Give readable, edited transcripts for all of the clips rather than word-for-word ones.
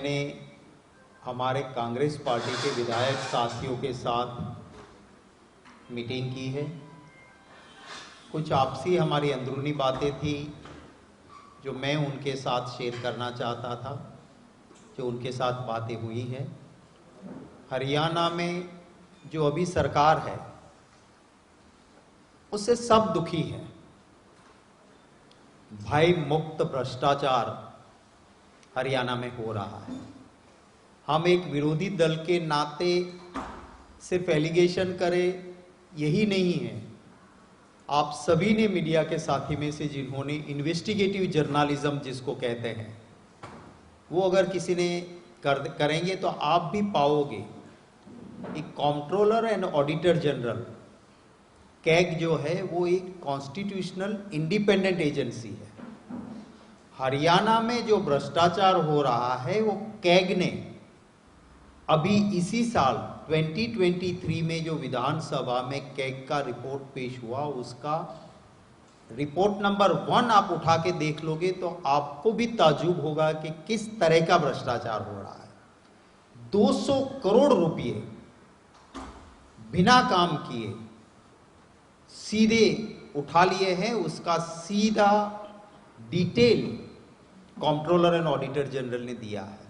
मैंने हमारे कांग्रेस पार्टी के विधायक साथियों के साथ मीटिंग की है। कुछ आपसी हमारी अंदरूनी बातें थी जो मैं उनके साथ शेयर करना चाहता था, जो उनके साथ बातें हुई है। हरियाणा में जो अभी सरकार है उससे सब दुखी है। भय मुक्त भ्रष्टाचार हरियाणा में हो रहा है। हम एक विरोधी दल के नाते सिर्फ एलिगेशन करें यही नहीं है। आप सभी ने मीडिया के साथी में से जिन्होंने इन्वेस्टिगेटिव जर्नलिज्म जिसको कहते हैं वो अगर किसी ने करेंगे तो आप भी पाओगे। एक controller and auditor general CAG जो है वो एक कॉन्स्टिट्यूशनल इंडिपेंडेंट एजेंसी है। हरियाणा में जो भ्रष्टाचार हो रहा है वो कैग ने अभी इसी साल 2023 में जो विधानसभा में कैग का रिपोर्ट पेश हुआ उसका रिपोर्ट नंबर 1 आप उठा के देख लोगे तो आपको भी ताज्जुब होगा कि किस तरह का भ्रष्टाचार हो रहा है। 200 करोड़ रुपए बिना काम किए सीधे उठा लिए हैं। उसका सीधा detail controller and auditor general ने दिया है।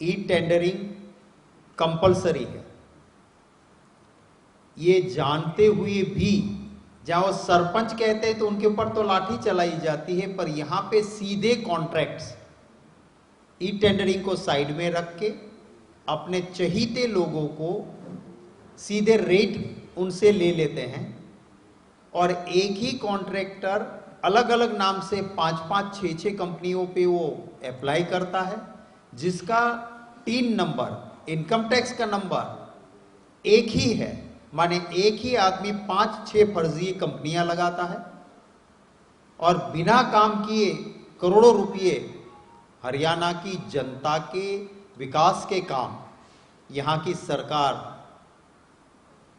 ई टेंडरिंग कंपलसरी है, ये जानते हुए भी जहां वो सरपंच कहते हैं तो उनके ऊपर तो लाठी चलाई जाती है, पर यहां पे सीधे कॉन्ट्रैक्ट्स ई टेंडरिंग को साइड में रख के अपने चहीते लोगों को सीधे रेट उनसे ले लेते हैं और एक ही कॉन्ट्रैक्टर अलग अलग नाम से 5-5, 6-6 कंपनियों पे वो अप्लाई करता है, जिसका टीन नंबर, इनकम टैक्स का नंबर एक ही है। माने एक ही आदमी 5-6 फर्जी कंपनियां लगाता है और बिना काम किए करोड़ों रुपए हरियाणा की जनता के विकास के काम यहां की सरकार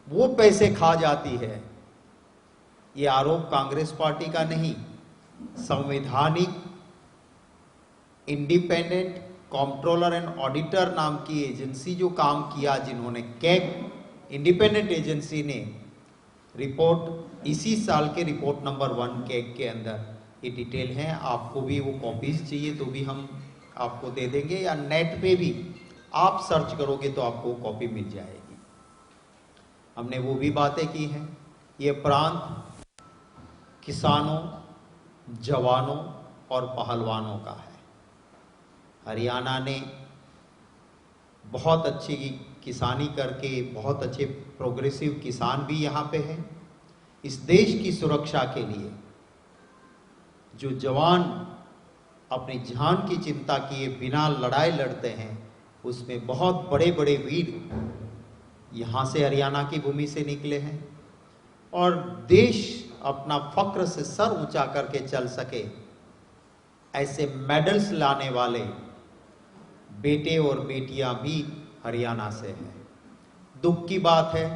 वो पैसे खा जाती है। ये आरोप कांग्रेस पार्टी का नहीं, संवैधानिक इंडिपेंडेंट कंट्रोलर एंड ऑडिटर नाम की एजेंसी जो काम किया, जिन्होंने कैग इंडिपेंडेंट एजेंसी ने रिपोर्ट इसी साल के रिपोर्ट नंबर 1 कैग के अंदर ये डिटेल है। आपको भी वो कॉपीज चाहिए तो भी हम आपको दे देंगे, या नेट पे भी आप सर्च करोगे तो आपको कॉपी मिल जाएगी। हमने वो भी बातें की हैं। ये प्रांत किसानों, जवानों और पहलवानों का है। हरियाणा ने बहुत अच्छी किसानी करके बहुत अच्छे प्रोग्रेसिव किसान भी यहाँ पे हैं। इस देश की सुरक्षा के लिए जो जवान अपनी जान की चिंता किए बिना लड़ाई लड़ते हैं, उसमें बहुत बड़े बड़े वीर यहाँ से हरियाणा की भूमि से निकले हैं। और देश अपना फक्र से सर ऊंचा करके चल सके ऐसे मेडल्स लाने वाले बेटे और बेटियां भी हरियाणा से हैं। दुख की बात है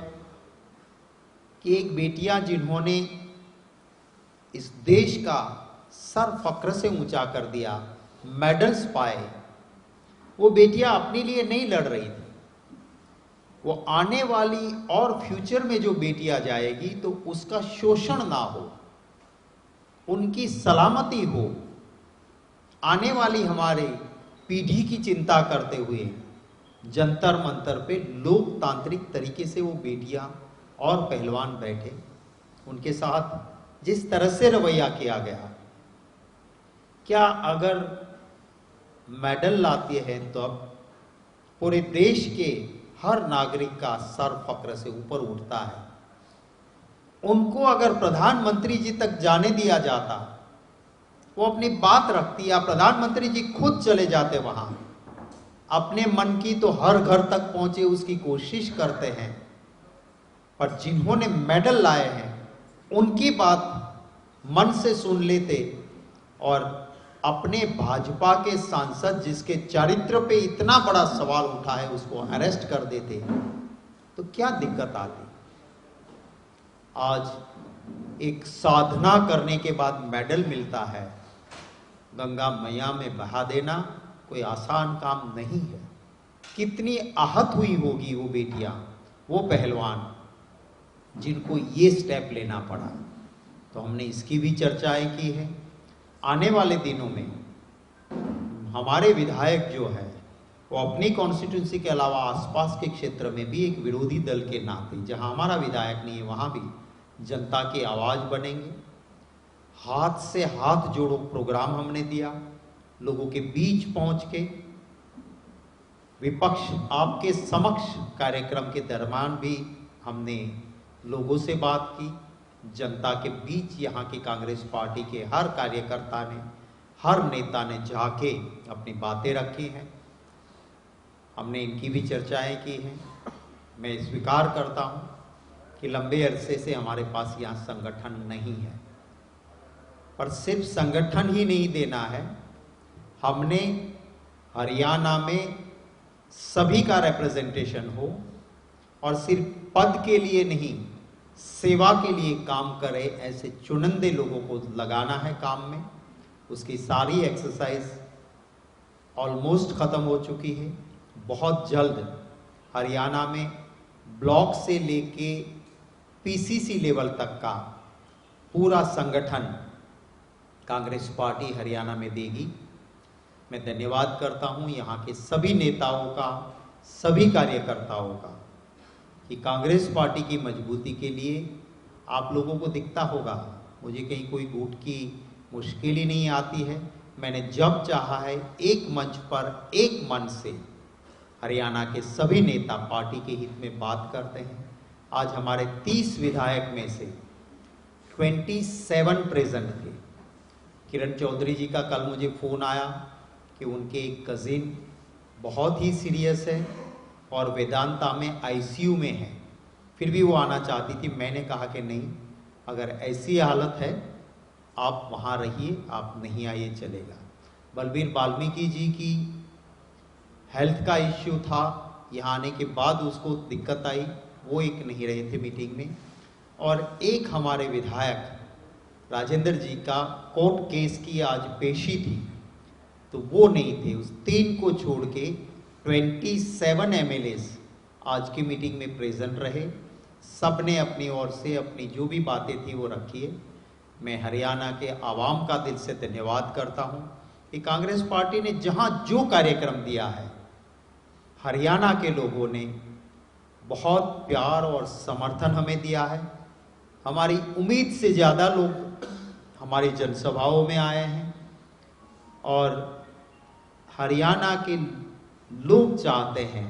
कि एक बेटियां जिन्होंने इस देश का सर फक्र से ऊंचा कर दिया, मेडल्स पाए, वो बेटियां अपने लिए नहीं लड़ रही थी। वो आने वाली और फ्यूचर में जो बेटियां जाएगी तो उसका शोषण ना हो, उनकी सलामती हो। आने वाली हमारे पीढ़ी की चिंता करते हुए जंतर मंतर पे लोकतांत्रिक तरीके से वो बेटियां और पहलवान बैठे, उनके साथ जिस तरह से रवैया किया गया, क्या अगर मेडल लाती है तो अब पूरे देश के हर नागरिक का सर फक्र से ऊपर उठता है। उनको अगर प्रधानमंत्री जी तक जाने दिया जाता, वो अपनी बात रखती, या प्रधानमंत्री जी खुद चले जाते वहां, अपने मन की तो हर घर तक पहुंचे उसकी कोशिश करते हैं, पर जिन्होंने मेडल लाए हैं उनकी बात मन से सुन लेते और अपने भाजपा के सांसद जिसके चरित्र पे इतना बड़ा सवाल उठा है उसको अरेस्ट कर देते, तो क्या दिक्कत आती। आज एक साधना करने के बाद मेडल मिलता है, गंगा मैया में बहा देना कोई आसान काम नहीं है। कितनी आहत हुई होगी वो बेटियां, वो पहलवान जिनको ये स्टेप लेना पड़ा। तो हमने इसकी भी चर्चाएं की है। आने वाले दिनों में हमारे विधायक जो है वो अपनी कॉन्स्टिट्यूंसी के अलावा आसपास के क्षेत्र में भी एक विरोधी दल के नाते, जहां हमारा विधायक नहीं है वहां भी जनता की आवाज बनेंगे। हाथ से हाथ जोड़ो प्रोग्राम हमने दिया, लोगों के बीच पहुंच के विपक्ष आपके समक्ष कार्यक्रम के दरमियान भी हमने लोगों से बात की। जनता के बीच यहाँ की कांग्रेस पार्टी के हर कार्यकर्ता ने, हर नेता ने जाके अपनी बातें रखी हैं। हमने इनकी भी चर्चाएं की हैं। मैं स्वीकार करता हूँ कि लंबे अरसे से हमारे पास यहाँ संगठन नहीं है, पर सिर्फ संगठन ही नहीं देना है। हमने हरियाणा में सभी का रिप्रेजेंटेशन हो और सिर्फ पद के लिए नहीं, सेवा के लिए काम करे ऐसे चुनिंदे लोगों को लगाना है काम में। उसकी सारी एक्सरसाइज ऑलमोस्ट खत्म हो चुकी है। बहुत जल्द हरियाणा में ब्लॉक से लेके पीसीसी लेवल तक का पूरा संगठन कांग्रेस पार्टी हरियाणा में देगी। मैं धन्यवाद करता हूं यहाँ के सभी नेताओं का, सभी कार्यकर्ताओं का, कि कांग्रेस पार्टी की मजबूती के लिए आप लोगों को दिखता होगा मुझे कहीं कोई वोट की मुश्किल ही नहीं आती है। मैंने जब चाहा है एक मंच पर एक मन से हरियाणा के सभी नेता पार्टी के हित में बात करते हैं। आज हमारे 30 विधायक में से 27 प्रेजेंट थे। किरण चौधरी जी का कल मुझे फ़ोन आया कि उनके एक कज़िन बहुत ही सीरियस है और वेदांता में आईसीयू में है, फिर भी वो आना चाहती थी। मैंने कहा कि नहीं, अगर ऐसी हालत है आप वहाँ रहिए, आप नहीं आइए चलेगा। बलबीर वाल्मीकि जी की हेल्थ का इश्यू था, यहाँ आने के बाद उसको दिक्कत आई, वो एक नहीं रहे थे मीटिंग में। और एक हमारे विधायक राजेंद्र जी का कोर्ट केस की आज पेशी थी, तो वो नहीं थे। उस 3 को छोड़ के 27 एमएलएस आज की मीटिंग में प्रेजेंट रहे। सब ने अपनी ओर से अपनी जो भी बातें थी वो रखी है। मैं हरियाणा के आवाम का दिल से धन्यवाद करता हूँ कि कांग्रेस पार्टी ने जहाँ जो कार्यक्रम दिया है, हरियाणा के लोगों ने बहुत प्यार और समर्थन हमें दिया है। हमारी उम्मीद से ज़्यादा लोग हमारी जनसभाओं में आए हैं और हरियाणा के लोग चाहते हैं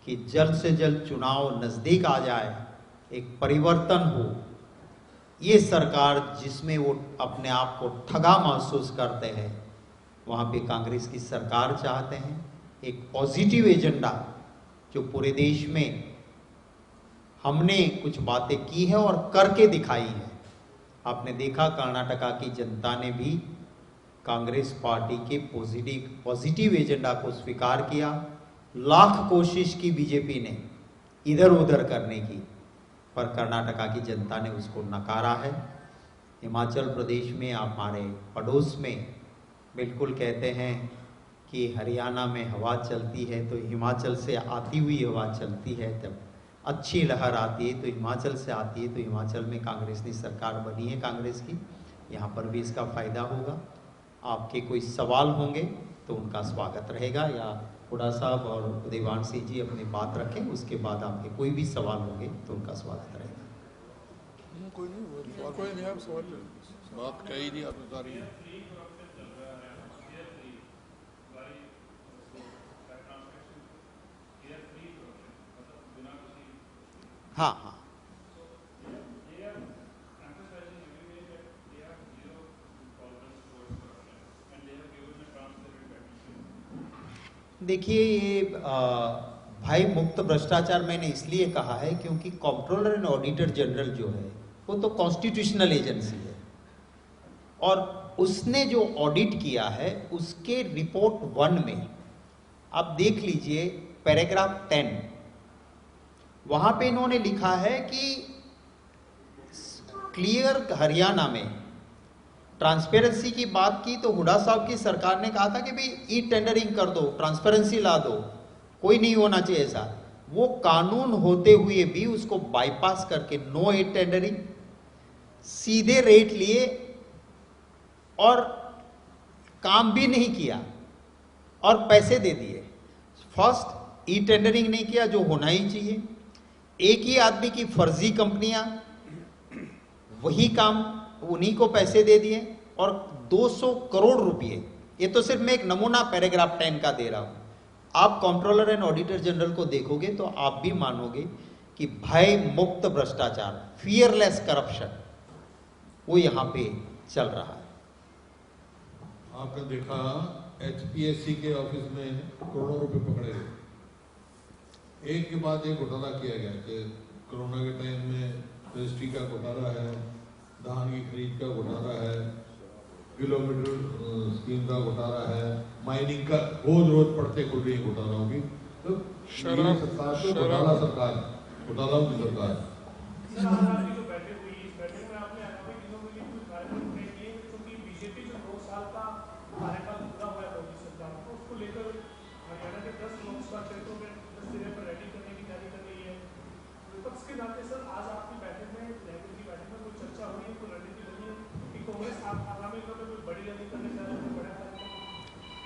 कि जल्द से जल्द चुनाव नज़दीक आ जाए, एक परिवर्तन हो। ये सरकार जिसमें वो अपने आप को ठगा महसूस करते हैं, वहाँ पे कांग्रेस की सरकार चाहते हैं। एक पॉजिटिव एजेंडा जो पूरे देश में हमने कुछ बातें की है और करके दिखाई है। आपने देखा कर्नाटका की जनता ने भी कांग्रेस पार्टी के पॉजिटिव एजेंडा को स्वीकार किया। लाख कोशिश की बीजेपी ने इधर उधर करने की, पर कर्नाटका की जनता ने उसको नकारा है। हिमाचल प्रदेश में, हमारे पड़ोस में, बिल्कुल कहते हैं कि हरियाणा में हवा चलती है तो हिमाचल से आती हुई हवा चलती है। जब अच्छी लहर आती है तो हिमाचल से आती है। तो हिमाचल में कांग्रेस की सरकार बनी है कांग्रेस की, यहाँ पर भी इसका फ़ायदा होगा। आपके कोई सवाल होंगे तो उनका स्वागत रहेगा, या हुडा साहब और देवांशी जी अपनी बात रखें, उसके बाद आपके कोई भी सवाल होंगे तो उनका स्वागत रहेगा। कोई नहीं, आप सवाल बात कही नहीं, आप बता रही हैं। हाँ हाँ, देखिए ये भाई मुक्त भ्रष्टाचार मैंने इसलिए कहा है क्योंकि कंट्रोलर एंड ऑडिटर जनरल जो है वो तो कॉन्स्टिट्यूशनल एजेंसी है, और उसने जो ऑडिट किया है उसके रिपोर्ट 1 में आप देख लीजिए पैराग्राफ 10, वहां पे इन्होंने लिखा है कि क्लियर हरियाणा में ट्रांसपेरेंसी की बात की तो हुड्डा साहब की सरकार ने कहा था कि भाई ई टेंडरिंग कर दो, ट्रांसपेरेंसी ला दो, कोई नहीं होना चाहिए ऐसा। वो कानून होते हुए भी उसको बाईपास करके नो ई टेंडरिंग, सीधे रेट लिए और काम भी नहीं किया और पैसे दे दिए। फर्स्ट ई टेंडरिंग नहीं किया जो होना ही चाहिए। एक ही आदमी की फर्जी कंपनियां, वही काम उन्हीं को पैसे दे दिए और 200 करोड़ रुपए। ये तो सिर्फ मैं एक नमूना पैराग्राफ 10 का दे रहा हूं। आप कंट्रोलर एंड ऑडिटर जनरल को देखोगे तो आप भी मानोगे कि भय मुक्त भ्रष्टाचार, फियरलेस करप्शन, वो यहां पे चल रहा है। आपने देखा HPSC के ऑफिस में करोड़ों रुपए पकड़े गए, एक के बाद एक घोटाला किया गया कि कोरोना के टाइम में रजिस्ट्री का घोटाला है, धान की खरीद का घोटाला है, किलोमीटर स्कीम का घोटाला है, माइनिंग का रोज पड़ते खुल रही घोटाला होगी। तो सरकार तो घोटाला सरकार, घोटालाओं की सरकार।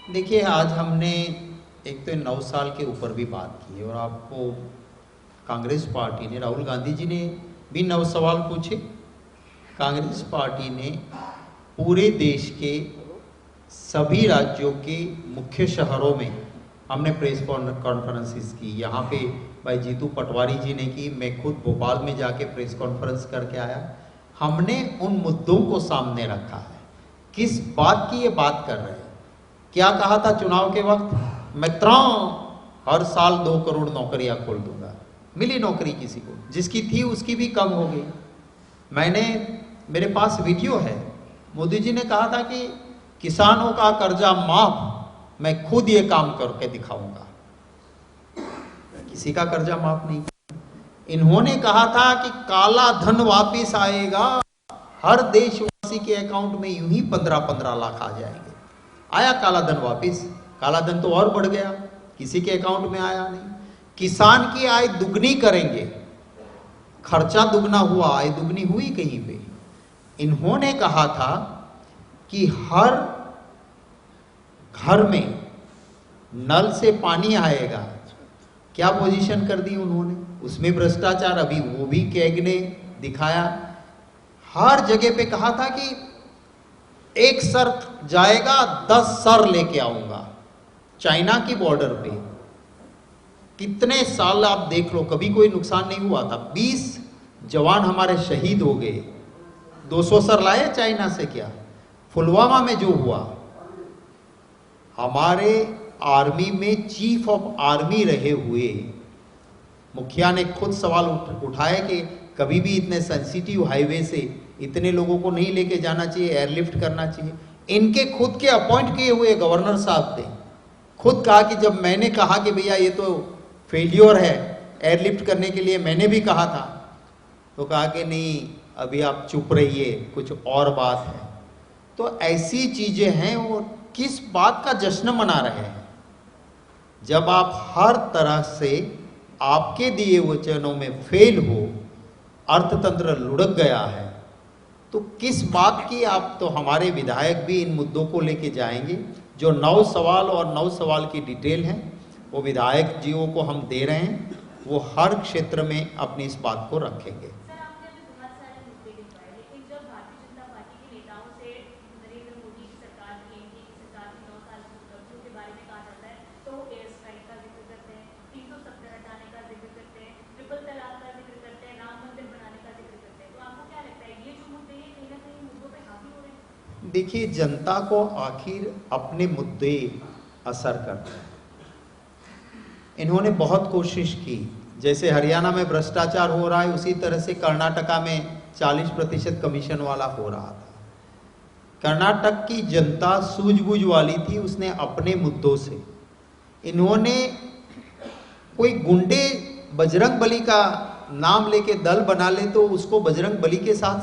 देखिए, आज हमने एक तो 9 साल के ऊपर भी बात की है और आपको कांग्रेस पार्टी ने, राहुल गांधी जी ने भी 9 सवाल पूछे। कांग्रेस पार्टी ने पूरे देश के सभी राज्यों के मुख्य शहरों में हमने प्रेस कॉन्फ्रेंसेस की। यहाँ पे भाई जीतू पटवारी जी ने की, मैं खुद भोपाल में जाके प्रेस कॉन्फ्रेंस करके आया। हमने उन मुद्दों को सामने रखा है। किस बात की ये बात कर रहे हैं? क्या कहा था चुनाव के वक्त? मैं हर साल 2 करोड़ नौकरियां खोल दूंगा। मिली नौकरी किसी को? जिसकी थी उसकी भी कम हो गई। मेरे पास वीडियो है, मोदी जी ने कहा था कि किसानों का कर्जा माफ, मैं खुद ये काम करके दिखाऊंगा। किसी का कर्जा माफ नहीं किया। इन्होंने कहा था कि काला धन वापिस आएगा, हर देशवासी के अकाउंट में यूं ही 15-15 लाख आ जाएंगे। आया काला धन वापिस? काला धन तो और बढ़ गया, किसी के अकाउंट में आया नहीं। किसान की आय दुगनी करेंगे, खर्चा दुगना हुआ, आय दुगनी हुई कहीं पे? इन्होंने कहा था कि हर घर में नल से पानी आएगा। क्या पोजीशन कर दी उन्होंने? उसमें भ्रष्टाचार, अभी वो भी कैग ने दिखाया। हर जगह पे कहा था कि एक सर जाएगा 10 सर लेके आऊंगा। चाइना की बॉर्डर पे कितने साल आप देख लो, कभी कोई नुकसान नहीं हुआ था। 20 जवान हमारे शहीद हो गए, 200 सर लाए चाइना से क्या? पुलवामा में जो हुआ, हमारे आर्मी में चीफ ऑफ आर्मी रहे हुए मुखिया ने खुद सवाल उठाया कि कभी भी इतने सेंसिटिव हाईवे से इतने लोगों को नहीं लेके जाना चाहिए, एयरलिफ्ट करना चाहिए। इनके खुद के अपॉइंट किए हुए गवर्नर साहब ने खुद कहा कि जब मैंने कहा कि भैया ये तो फेलियर है एयरलिफ्ट करने के लिए, मैंने भी कहा था, तो कहा कि नहीं अभी आप चुप रहिए, कुछ और बात है। तो ऐसी चीजें हैं। और किस बात का जश्न मना रहे हैं? जब आप हर तरह से आपके दिए वचनों में फेल हो, अर्थतंत्र लुढ़क गया है, तो किस बात की आप? तो हमारे विधायक भी इन मुद्दों को लेके जाएंगे। जो 9 सवाल और 9 सवाल की डिटेल है वो विधायक जीओ को हम दे रहे हैं, वो हर क्षेत्र में अपनी इस बात को रखेंगे। देखिए, जनता को आखिर अपने मुद्दे असर करते हैं। इन्होंने बहुत कोशिश की, जैसे हरियाणा में भ्रष्टाचार हो रहा है उसी तरह से कर्नाटका में 40% कमीशन वाला हो रहा था। कर्नाटक की जनता सूझबूझ वाली थी, उसने अपने मुद्दों से, इन्होंने कोई गुंडे बजरंग बली का नाम लेके दल बना ले तो उसको बजरंग बली के साथ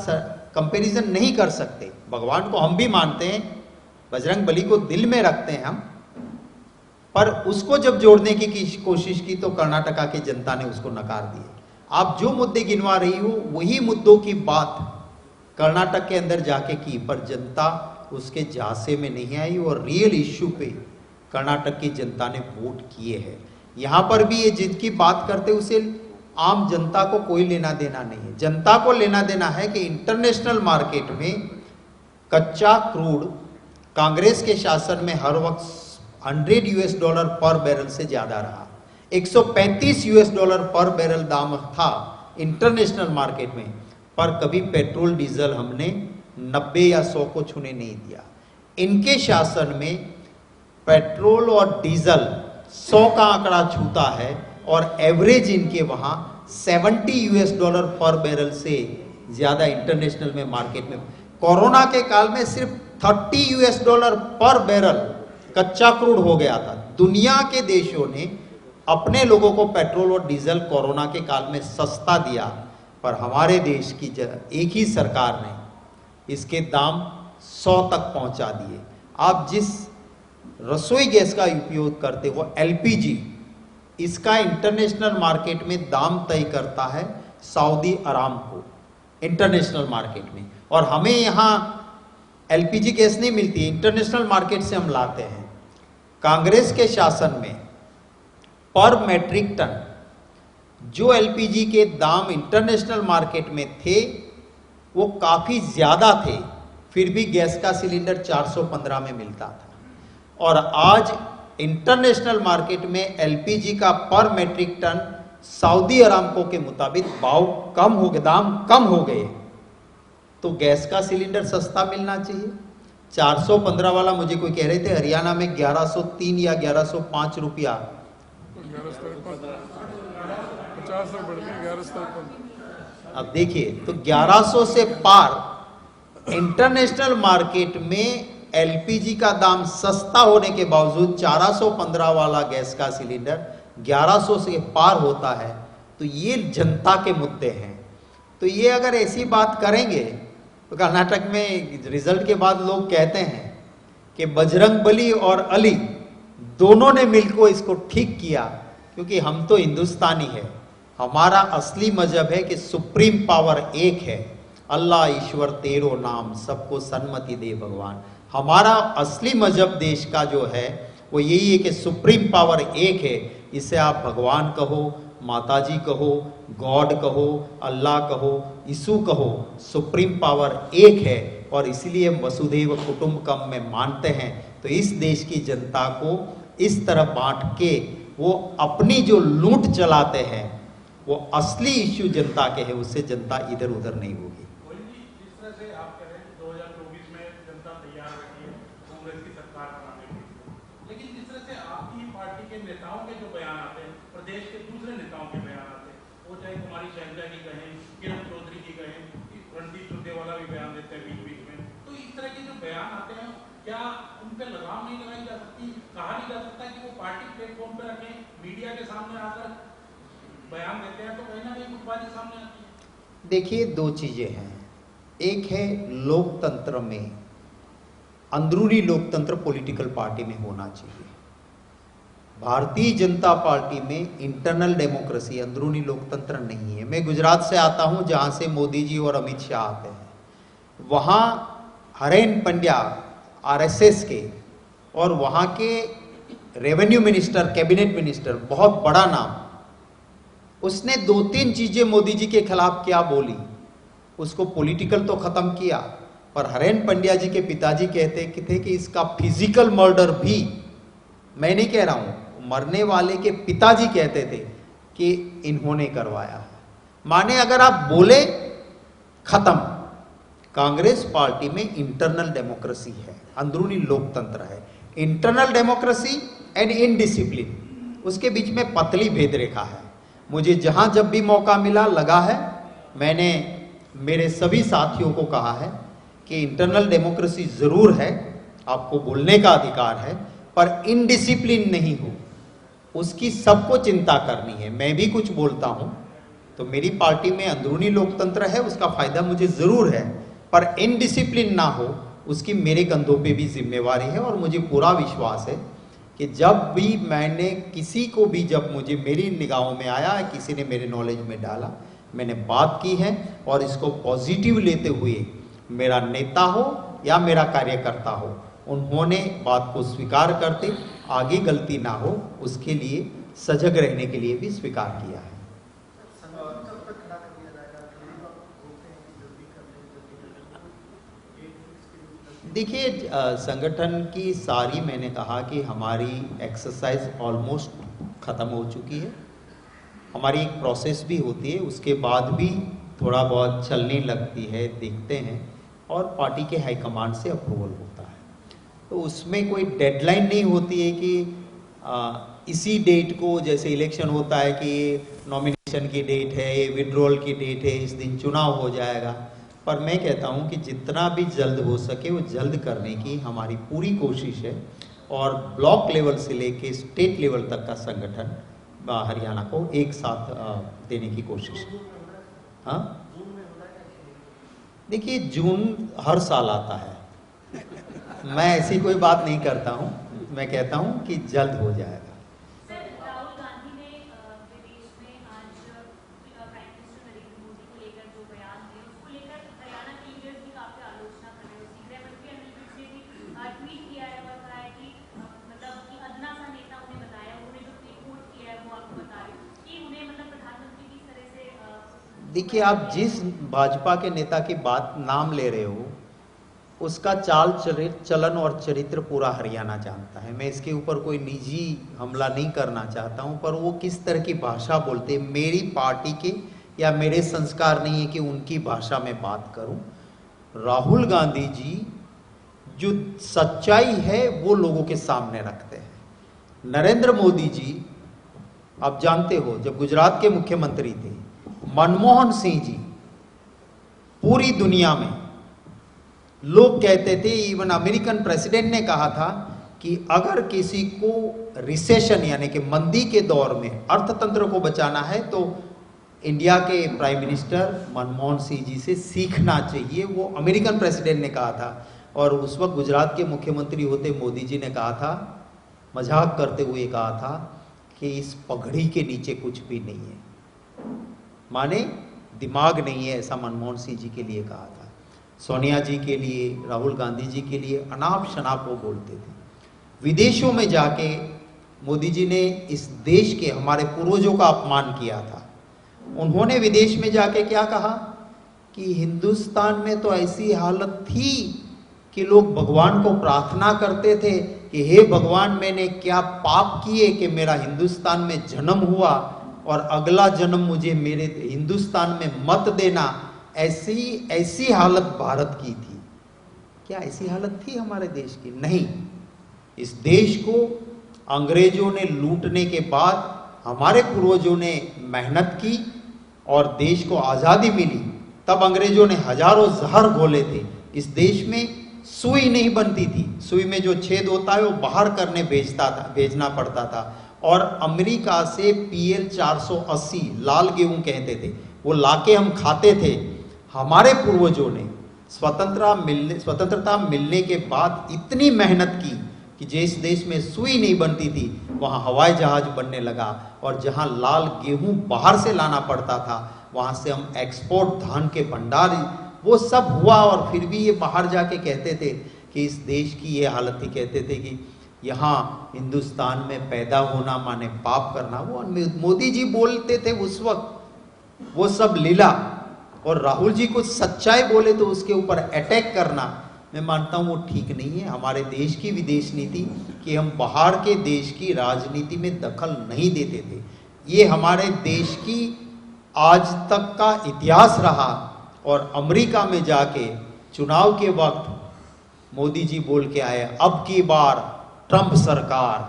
कंपैरिजन नहीं कर सकते। भगवान को हम भी मानते हैं, बजरंग बली को दिल में रखते हैं हम, पर उसको जब जोड़ने की कोशिश की तो कर्नाटका की जनता ने उसको नकार दिए। आप जो मुद्दे गिनवा रही हो वही मुद्दों की बात कर्नाटक के अंदर जाके की, पर जनता उसके झांसे में नहीं आई और रियल इश्यू पे कर्नाटक की जनता ने वोट किए हैं। यहाँ पर भी ये जिनकी बात करते उसे आम जनता को कोई लेना देना नहीं है। जनता को लेना देना है कि इंटरनेशनल मार्केट में कच्चा क्रूड कांग्रेस के शासन में हर वक्त $100 पर बैरल से ज्यादा रहा। $135 पर बैरल दाम था इंटरनेशनल मार्केट में, पर कभी पेट्रोल डीजल हमने 90 या 100 को छूने नहीं दिया। इनके शासन में पेट्रोल और डीजल 100 का आंकड़ा छूता है और एवरेज इनके वहां $70 पर बैरल से ज्यादा इंटरनेशनल में मार्केट में। कोरोना के काल में सिर्फ $30 पर बैरल कच्चा क्रूड हो गया था। दुनिया के देशों ने अपने लोगों को पेट्रोल और डीजल कोरोना के काल में सस्ता दिया, पर हमारे देश की एक ही सरकार ने इसके दाम 100 तक पहुंचा दिए। आप जिस रसोई गैस का उपयोग करते हो LPG, इसका इंटरनेशनल मार्केट में दाम तय करता है सऊदी अरामको इंटरनेशनल मार्केट में, और हमें यहाँ LPG गैस नहीं मिलती, इंटरनेशनल मार्केट से हम लाते हैं। कांग्रेस के शासन में पर मैट्रिक टन जो LPG के दाम इंटरनेशनल मार्केट में थे वो काफी ज्यादा थे, फिर भी गैस का सिलेंडर 415 में मिलता था। और आज इंटरनेशनल मार्केट में LPG का पर मैट्रिक टन सऊदी अरामको के मुताबिक भाव कम हो गए, दाम कम हो गए, तो गैस का सिलेंडर सस्ता मिलना चाहिए। 415 वाला मुझे कोई कह रहे थे हरियाणा में 1103 या 1105 रुपया, 50 तक बढ़ गया 1153। अब देखिए तो 1100 से पार इंटरनेशनल मार्केट में LPG का दाम सस्ता होने के बावजूद 415 वाला गैस का सिलेंडर 1100 से पार होता है, तो ये जनता के मुद्दे हैं। तो ये अगर ऐसी बात करेंगे तो कर्नाटक में रिजल्ट के बाद लोग कहते हैं कि बजरंग बली और अली दोनों ने मिलकर इसको ठीक किया, क्योंकि हम तो हिंदुस्तानी है। हमारा असली मजहब है कि सुप्रीम पावर एक है, अल्लाह ईश्वर तेरो नाम, सबको सन्मति दे भगवान। हमारा असली मजहब देश का जो है वो यही है कि सुप्रीम पावर एक है। इसे आप भगवान कहो, माताजी कहो, गॉड कहो, अल्लाह कहो, यीशु कहो, सुप्रीम पावर एक है, और इसलिए वसुधैव कुटुंबकम में मानते हैं। तो इस देश की जनता को इस तरह बांट के वो अपनी जो लूट चलाते हैं, वो असली इश्यू जनता के है, उससे जनता इधर उधर नहीं होगी। जिस तरह से आप कह रहे हैं 2024 में जनता तैयार बैठी है कांग्रेस की सरकार बनाने के लिए, लेकिन जिस तरह से आपकी पार्टी के नेताओं के जो बयान आते हैं, प्रदेश के दूसरे नेताओं के बयान आते हैं, वो चाहे कुमारी शैलजा की कहें, किरण चौधरी की कहें, रणदीप सुरजेवाला भी बयान देते हैं बीच बीच में, तो इस तरह के जो बयान आते हैं क्या उन पर लगाम नहीं लगाई जा सकती? कहा नहीं जा सकता कि वो पार्टी प्लेटफॉर्म पर रखें, मीडिया के सामने आकर बयान देते हैं तो कहीं ना कहीं गुटबाजी सामने आती है? देखिए दो चीजें हैं, एक है लोकतंत्र में, अंदरूनी लोकतंत्र पॉलिटिकल पार्टी में होना चाहिए। भारतीय जनता पार्टी में इंटरनल डेमोक्रेसी, अंदरूनी लोकतंत्र नहीं है। मैं गुजरात से आता हूं जहां से मोदी जी और अमित शाह आते हैं। वहां हरेन पंड्या RSS के और वहां के रेवेन्यू मिनिस्टर, कैबिनेट मिनिस्टर, बहुत बड़ा नाम, उसने 2-3 चीजें मोदी जी के खिलाफ क्या बोली, उसको पॉलिटिकल तो खत्म किया, पर हरेन पंड्या जी के पिताजी कहते थे कि इसका फिजिकल मर्डर भी, मैं नहीं कह रहा हूं, मरने वाले के पिताजी कहते थे कि इन्होंने करवाया है। माने अगर आप बोले खत्म। कांग्रेस पार्टी में इंटरनल डेमोक्रेसी है, अंदरूनी लोकतंत्र है। इंटरनल डेमोक्रेसी एंड इनडिसिप्लिन, उसके बीच में पतली भेद रेखा है। मुझे जहां जब भी मौका मिला लगा है, मैंने मेरे सभी साथियों को कहा है कि इंटरनल डेमोक्रेसी जरूर है, आपको बोलने का अधिकार है, पर इनडिसिप्लिन नहीं हो, उसकी सबको चिंता करनी है। मैं भी कुछ बोलता हूं तो मेरी पार्टी में अंदरूनी लोकतंत्र है, उसका फायदा मुझे जरूर है, पर इनडिसिप्लिन ना हो उसकी मेरे कंधों पे भी जिम्मेवारी है। और मुझे पूरा विश्वास है कि जब भी मैंने किसी को भी, जब मुझे मेरी निगाहों में आया, किसी ने मेरे नॉलेज में डाला, मैंने बात की है और इसको पॉजिटिव लेते हुए मेरा नेता हो या मेरा कार्यकर्ता हो, उन्होंने बात को स्वीकार करते आगे गलती ना हो उसके लिए सजग रहने के लिए भी स्वीकार किया है। देखिए, संगठन की सारी, मैंने कहा कि हमारी एक्सरसाइज ऑलमोस्ट ख़त्म हो चुकी है। हमारी एक प्रोसेस भी होती है, उसके बाद भी थोड़ा बहुत चलने लगती है, देखते हैं, और पार्टी के हाईकमांड से अप्रूवल होता है। तो उसमें कोई डेडलाइन नहीं होती है कि इसी डेट को, जैसे इलेक्शन होता है कि नॉमिनेशन की डेट है, ये विड्रॉल की डेट है, इस दिन चुनाव हो जाएगा। पर मैं कहता हूं कि जितना भी जल्द हो सके वो जल्द करने की हमारी पूरी कोशिश है, और ब्लॉक लेवल से लेके स्टेट लेवल तक का संगठन हरियाणा को एक साथ देने की कोशिश है। हाँ, देखिए, जून हर साल आता है, मैं ऐसी कोई बात नहीं करता हूं, मैं कहता हूं कि जल्द हो जाएगा। राहुल गांधी ने विदेश में आज प्राइम मिनिस्टर नरेंद्र मोदी को लेकर जो बयान दिए, उसको लेकर हरियाणा के लीडर्स भी काफी आलोचना कर रहे हैं। गृह मंत्री अनिल विज ने भी ट्वीट किया है और कहा है कि मतलब कि अदना सा नेता उन्हें बताया, उन्होंने जो रिपोर्ट किया है वो आपको बता रहे हैं कि उन्हें मतलब प्रधानमंत्री की तरह से। देखिए, आप जिस भाजपा के नेता की बात नाम ले रहे हो उसका चाल चलन और चरित्र पूरा हरियाणा जानता है। मैं इसके ऊपर कोई निजी हमला नहीं करना चाहता हूं, पर वो किस तरह की भाषा बोलते, मेरी पार्टी के या मेरे संस्कार नहीं है कि उनकी भाषा में बात करूं। राहुल गांधी जी जो सच्चाई है वो लोगों के सामने रखते हैं। नरेंद्र मोदी जी, आप जानते हो, जब गुजरात के मुख्यमंत्री थे, मनमोहन सिंह जी, पूरी दुनिया में लोग कहते थे, इवन अमेरिकन प्रेसिडेंट ने कहा था कि अगर किसी को रिसेशन यानी कि मंदी के दौर में अर्थतंत्र को बचाना है तो इंडिया के प्राइम मिनिस्टर मनमोहन सिंह जी से सीखना चाहिए। वो अमेरिकन प्रेसिडेंट ने कहा था। और उस वक्त गुजरात के मुख्यमंत्री होते मोदी जी ने कहा था, मजाक करते हुए कहा था कि इस पगड़ी के नीचे कुछ भी नहीं है, माने दिमाग नहीं है, ऐसा मनमोहन सिंह जी के लिए कहा था। सोनिया जी के लिए, राहुल गांधी जी के लिए अनाप शनाप वो बोलते थे। विदेशों में जाके मोदी जी ने इस देश के, हमारे पूर्वजों का अपमान किया था। उन्होंने विदेश में जाके क्या कहा कि हिंदुस्तान में तो ऐसी हालत थी कि लोग भगवान को प्रार्थना करते थे कि हे भगवान, मैंने क्या पाप किए कि मेरा हिंदुस्तान में जन्म हुआ और अगला जन्म मुझे मेरे हिंदुस्तान में मत देना। ऐसी हालत भारत की थी। क्या ऐसी हालत थी हमारे देश की? नहीं। इस देश को अंग्रेजों ने लूटने के बाद हमारे पूर्वजों ने मेहनत की और देश को आज़ादी मिली। तब अंग्रेजों ने हजारों जहर घोले थे। इस देश में सुई नहीं बनती थी, सुई में जो छेद होता है वो बाहर करने भेजना पड़ता था। और अमेरिका से PL 480 लाल गेहूं कहते थे, वो लाके हम खाते थे। हमारे पूर्वजों ने स्वतंत्रता मिलने के बाद इतनी मेहनत की कि जिस देश में सुई नहीं बनती थी वहाँ हवाई जहाज बनने लगा, और जहाँ लाल गेहूं बाहर से लाना पड़ता था वहाँ से हम एक्सपोर्ट धान के भंडार, वो सब हुआ। और फिर भी ये बाहर जाके कहते थे कि इस देश की ये हालत थी, कहते थे कि यहाँ हिंदुस्तान में पैदा होना माने पाप करना। वो मोदी जी बोलते थे उस वक्त, वो सब लीला। और राहुल जी कुछ सच्चाई बोले तो उसके ऊपर अटैक करना, मैं मानता हूँ वो ठीक नहीं है। हमारे देश की विदेश नीति कि हम बाहर के देश की राजनीति में दखल नहीं देते थे, ये हमारे देश की आज तक का इतिहास रहा। और अमेरिका में जाके चुनाव के वक्त मोदी जी बोल के आए, अब की बार ट्रंप सरकार।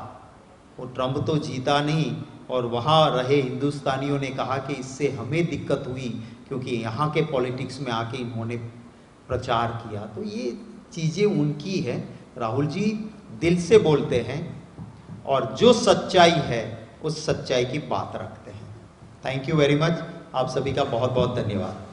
वो ट्रंप तो जीता नहीं, और वहाँ रहे हिंदुस्तानियों ने कहा कि इससे हमें दिक्कत हुई क्योंकि यहाँ के पॉलिटिक्स में आके इन्होंने प्रचार किया। तो ये चीज़ें उनकी है। राहुल जी दिल से बोलते हैं और जो सच्चाई है उस सच्चाई की बात रखते हैं। Thank you very much. आप सभी का बहुत बहुत धन्यवाद।